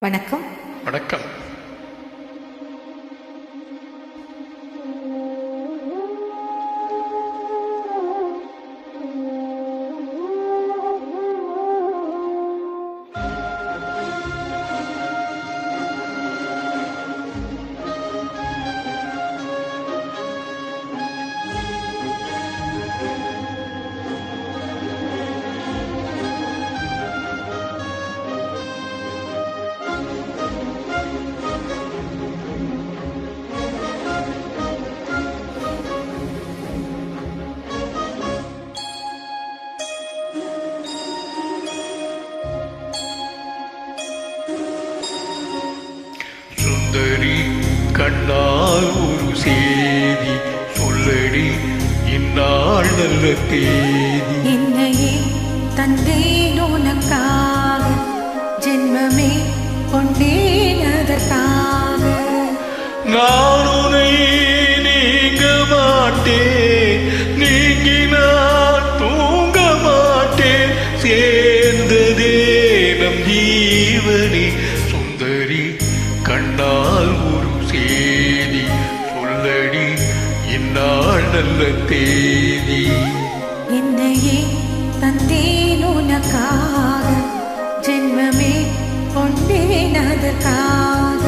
வணக்கம். வணக்கம். சுந்தரி கண்ணால் ஒரு சேதி சொல்லடி, இந்நாள் நல்ல தேதி. என்னையே தந்தேன் உனக்காக, ஜென்மமே கொண்டேன் அதற்காக. நான் உன்னை நீங்க மாட்டேன், நீங்கினால் தூங்க மாட்டேன், சேர்ந்ததே நம் ஜீவனி. சுந்தரி கண்ணால் ஒரு சேதி சொல்லடி, இந்நாள் நல்ல தேதி. என்னையே தந்தேன் உனக்காக, ஜென்மமே கொண்டேன் அதற்காக.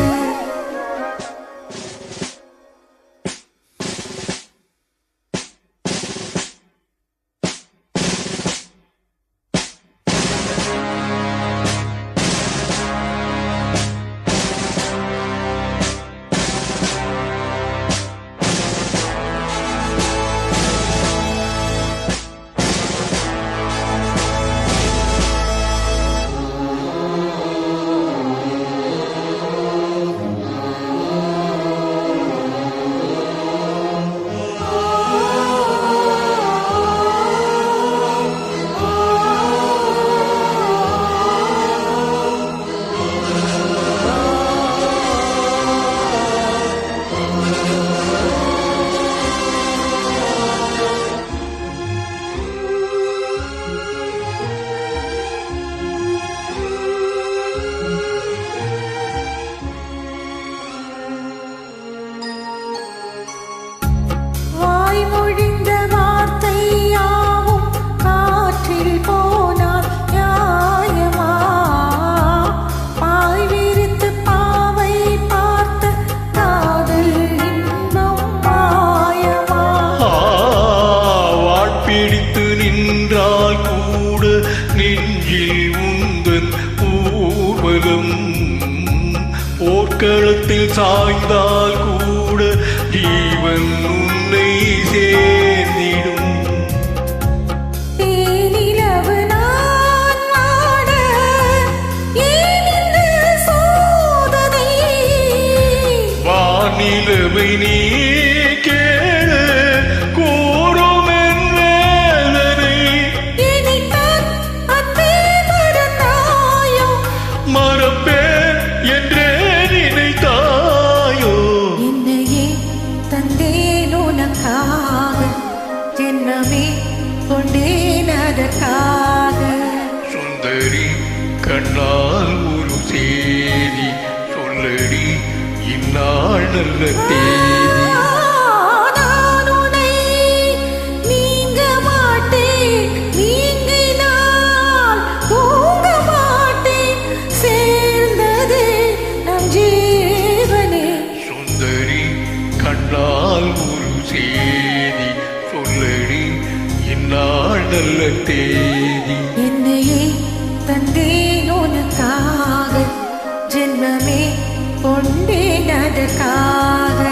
போர்க்களத்தில் சாய்ந்தால் கூட ஜீவன் உன்னை சேர்ந்திடும். தேனிலவு நான் வாட ஏன் இந்த சோதனை? வானிலவை நீ கேளு, கூறும் என் வேதனை. இனித்தான் அன்பே மறந்தாயோ, மறப்பேன் என்றே நினைத்தாயோ. என்னையே தந்தேன் உனக்காக, ஜென்மமே கொண்டேன் அதற்காக. சுந்தரி கண்ணால் ஒரு சேதி சொல்லடி, இந்நாள் நல்ல தேதி. நான் உன்னை நீங்க மாட்டேன், நீங்கினால் தூங்க மாட்டேன், சேர்ந்தது நம் ஜீவனே. சுந்தரி கண்ணால் ஒரு சேதி சொல்லடி, இந்நாள் நல்ல தேதி. என்னையே தந்தேன் உனக்காக, ஜென்மமே கொண்டேன் அதற்காக.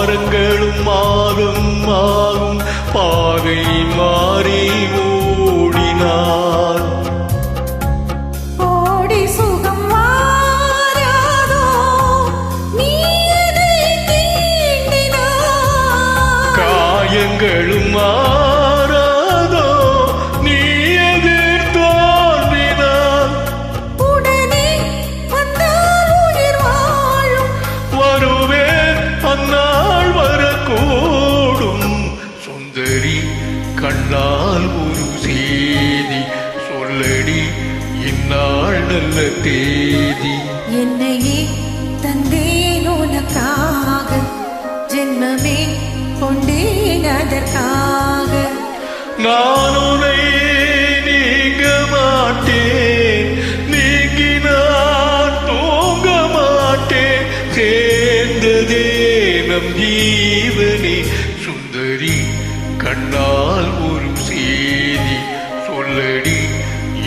வாரங்களும் மாதம் மாறும் பாதை மாறி ஓடினான். ஓடி சுகம் வாராதோ நீ எதை தீண்டினாய். காயங்களும் மாறாதோ நீ எதிர் தோன்றினான். உடனே வந்தால் உயிர் வாழும். வருவேன் அந்நாள் வரக்கூடும். சுந்தரி கண்ணால் ஒரு செய்தி சொல்லடி இந்நாள் நல்ல தேதி. என்னையே தந்தேன் உனக்காக, ஜென்மமே கொண்டேன் அதற்காக. நான் உன்னை நீங்க மாட்டேன், நீங்கி நான் தூங்க மாட்டேன். சேர்ந்ததே நம் ஜீவனே. சுந்தரி கண்ணால் ஒரு செய்தி சொல்லடி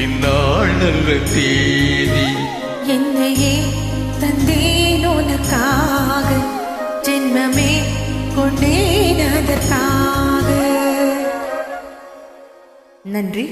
இந்நாள் நல்ல தேதி. என்னையே தந்தேன் உனக்காக, ஜென்மமே கொண்டேன் அதற்காக. நன்றி.